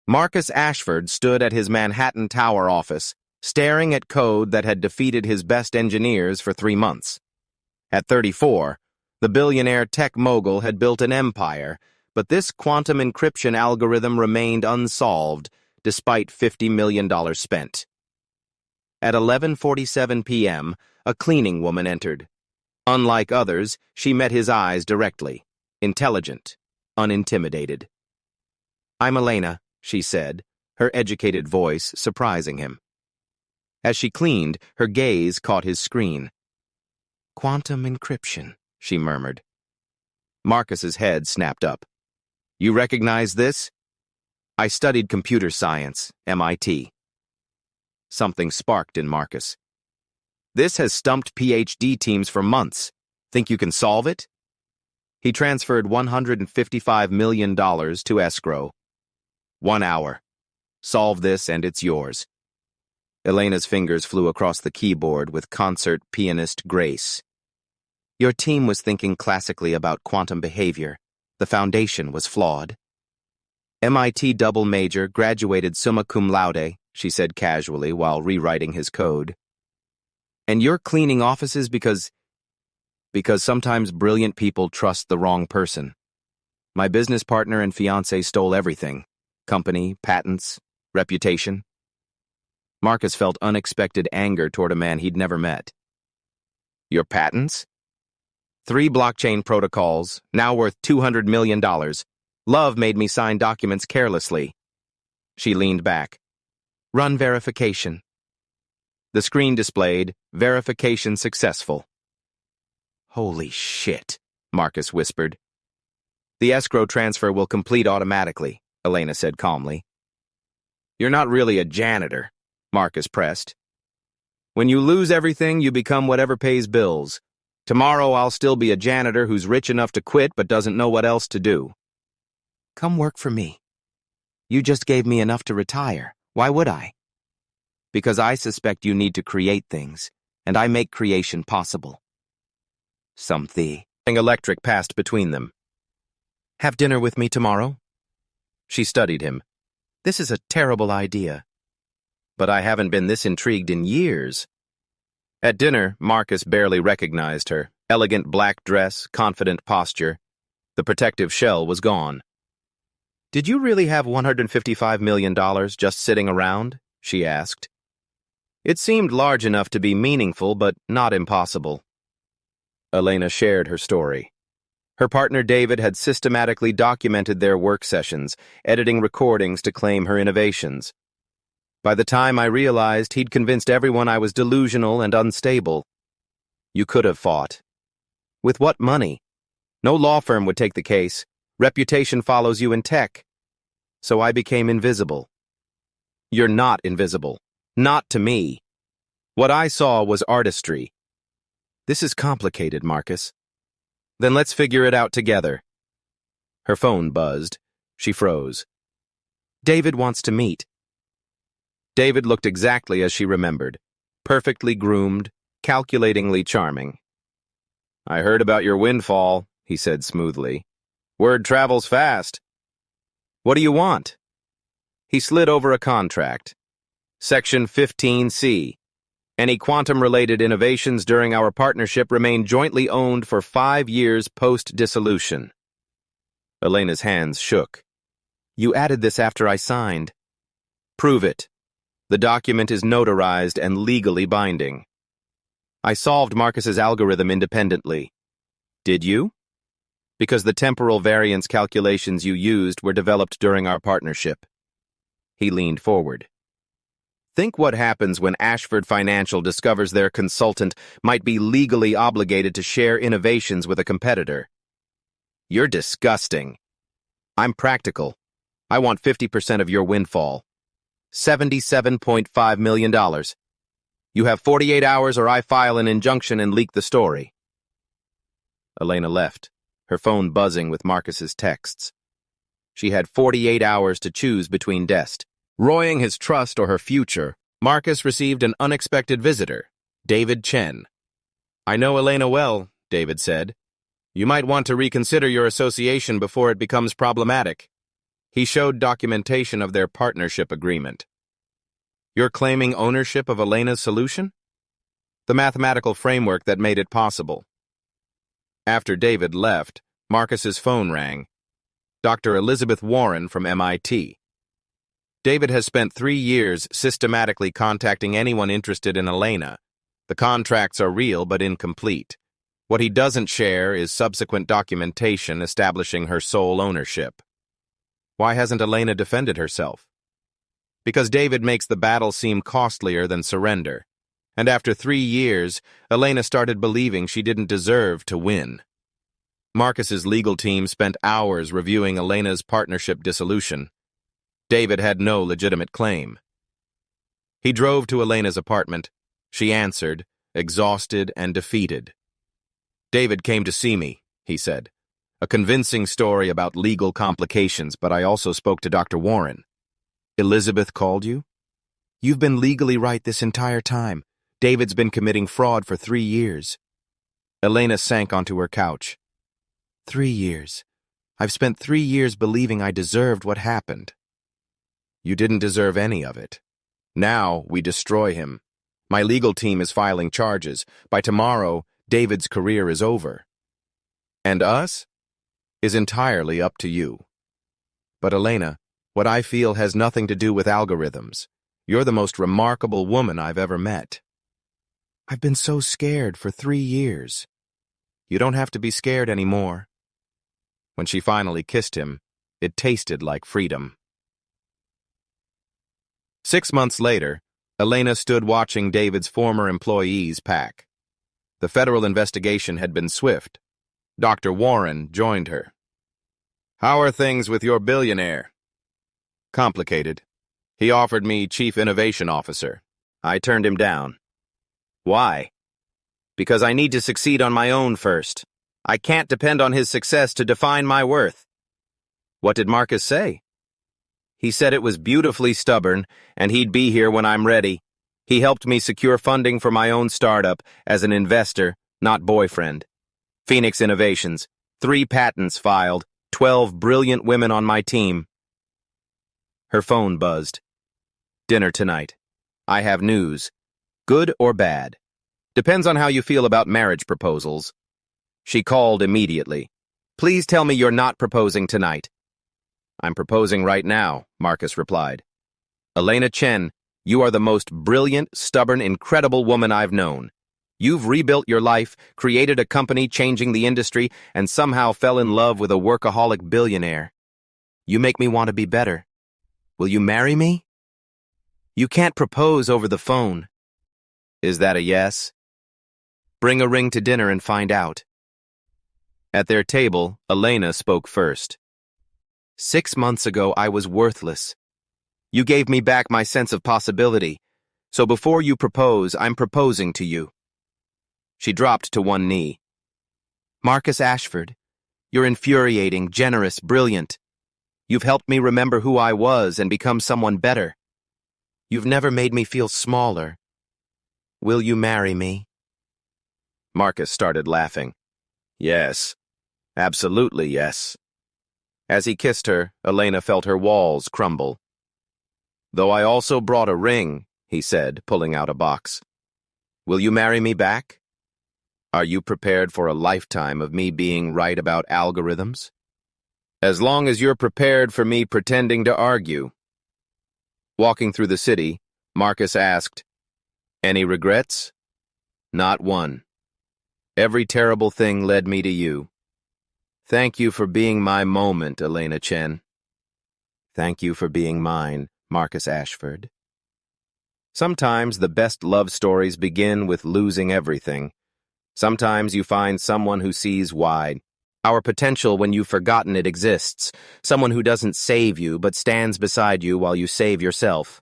Marcus Ashford stood at his Manhattan Tower office, staring at code that had defeated his best engineers for 3 months. At 34, the billionaire tech mogul had built an empire, but this quantum encryption algorithm remained unsolved, despite $50 million spent. At 11:47 p.m., a cleaning woman entered. Unlike others, she met his eyes directly, intelligent, unintimidated. "I'm Elena," she said, her educated voice surprising him. As she cleaned, her gaze caught his screen. "Quantum encryption," she murmured. Marcus's head snapped up. "You recognize this?" "I studied computer science, MIT." Something sparked in Marcus. "This has stumped PhD teams for months. Think you can solve it?" He transferred $155 million to escrow. 1 hour. Solve this and it's yours. Elena's fingers flew across the keyboard with concert pianist grace. "Your team was thinking classically about quantum behavior. The foundation was flawed." "MIT double major, graduated summa cum laude," she said casually while rewriting his code. "And you're cleaning offices because sometimes brilliant people trust the wrong person. My business partner and fiancé stole everything. Company, patents, reputation." Marcus felt unexpected anger toward a man he'd never met. "Your patents?" 3 blockchain protocols, now worth $200 million. Love made me sign documents carelessly." She leaned back. "Run verification." The screen displayed, "Verification successful." "Holy shit," Marcus whispered. "The escrow transfer will complete automatically," Elena said calmly. "You're not really a janitor," Marcus pressed. "When you lose everything, you become whatever pays bills. Tomorrow I'll still be a janitor who's rich enough to quit but doesn't know what else to do." "Come work for me. You just gave me enough to retire. Why would I?" "Because I suspect you need to create things, and I make creation possible." Something electric passed between them. "Have dinner with me tomorrow?" She studied him. "This is a terrible idea." "But I haven't been this intrigued in years." At dinner, Marcus barely recognized her. Elegant black dress, confident posture. The protective shell was gone. "Did you really have $155 million just sitting around?" she asked. It seemed large enough to be meaningful, but not impossible. Elena shared her story. Her partner David had systematically documented their work sessions, editing recordings to claim her innovations. "By the time I realized, he'd convinced everyone I was delusional and unstable." "You could have fought." "With what money? No law firm would take the case. Reputation follows you in tech." "So I became invisible." "You're not invisible. Not to me. What I saw was artistry." "This is complicated, Marcus." "Then let's figure it out together." Her phone buzzed. She froze. "David wants to meet." David looked exactly as she remembered. Perfectly groomed, calculatingly charming. "I heard about your windfall," he said smoothly. "Word travels fast." "What do you want?" He slid over a contract. Section 15C. Any quantum-related innovations during our partnership remain jointly owned for 5 years post-dissolution. Elena's hands shook. "You added this after I signed." "Prove it." The document is notarized and legally binding. "I solved Marcus's algorithm independently." "Did you?" "Because the temporal variance calculations you used were developed during our partnership." He leaned forward. "Think what happens when Ashford Financial discovers their consultant might be legally obligated to share innovations with a competitor." "You're disgusting." "I'm practical. I want 50% of your windfall. $77.5 million. You have 48 hours or I file an injunction and leak the story." Elena left, her phone buzzing with Marcus's texts. She had 48 hours to choose between destroying his trust or her future. Marcus received an unexpected visitor, David Chen. "I know Elena well," David said. "You might want to reconsider your association before it becomes problematic." He showed documentation of their partnership agreement. You're claiming ownership of Elena's solution? The mathematical framework that made it possible. After David left, Marcus's phone rang. Dr. Elizabeth Warren from MIT. David has spent 3 years systematically contacting anyone interested in Elena. The contracts are real but incomplete. What he doesn't share is subsequent documentation establishing her sole ownership. Why hasn't Elena defended herself? Because David makes the battle seem costlier than surrender. And after 3 years, Elena started believing she didn't deserve to win. Marcus's legal team spent hours reviewing Elena's partnership dissolution. David had no legitimate claim. He drove to Elena's apartment. She answered, exhausted and defeated. David came to see me, he said. A convincing story about legal complications, but I also spoke to Dr. Warren. Elizabeth called you? You've been legally right this entire time. David's been committing fraud for 3 years. Elena sank onto her couch. 3 years. I've spent 3 years believing I deserved what happened. You didn't deserve any of it. Now we destroy him. My legal team is filing charges. By tomorrow, David's career is over. And us? Is entirely up to you. But Elena, what I feel has nothing to do with algorithms. You're the most remarkable woman I've ever met. I've been so scared for 3 years. You don't have to be scared anymore. When she finally kissed him, it tasted like freedom. 6 months later, Elena stood watching David's former employees pack. The federal investigation had been swift. Dr. Warren joined her. How are things with your billionaire? Complicated. He offered me Chief Innovation Officer. I turned him down. Why? Because I need to succeed on my own first. I can't depend on his success to define my worth. What did Marcus say? He said it was beautifully stubborn, and he'd be here when I'm ready. He helped me secure funding for my own startup as an investor, not boyfriend. Phoenix Innovations, 3 patents filed, 12 brilliant women on my team. Her phone buzzed. Dinner tonight. I have news. Good or bad. Depends on how you feel about marriage proposals. She called immediately. Please tell me you're not proposing tonight. I'm proposing right now, Marcus replied. Elena Chen, you are the most brilliant, stubborn, incredible woman I've known. You've rebuilt your life, created a company changing the industry, and somehow fell in love with a workaholic billionaire. You make me want to be better. Will you marry me? You can't propose over the phone. Is that a yes? Bring a ring to dinner and find out. At their table, Elena spoke first. 6 months ago, I was worthless. You gave me back my sense of possibility. So before you propose, I'm proposing to you. She dropped to one knee. Marcus Ashford, you're infuriating, generous, brilliant. You've helped me remember who I was and become someone better. You've never made me feel smaller. Will you marry me? Marcus started laughing. Yes. Absolutely yes. As he kissed her, Elena felt her walls crumble. Though I also brought a ring, he said, pulling out a box. Will you marry me back? Are you prepared for a lifetime of me being right about algorithms? As long as you're prepared for me pretending to argue. Walking through the city, Marcus asked, Any regrets? Not one. Every terrible thing led me to you. Thank you for being my moment, Elena Chen. Thank you for being mine, Marcus Ashford. Sometimes the best love stories begin with losing everything. Sometimes you find someone who sees wide. Our potential when you've forgotten it exists. Someone who doesn't save you but stands beside you while you save yourself.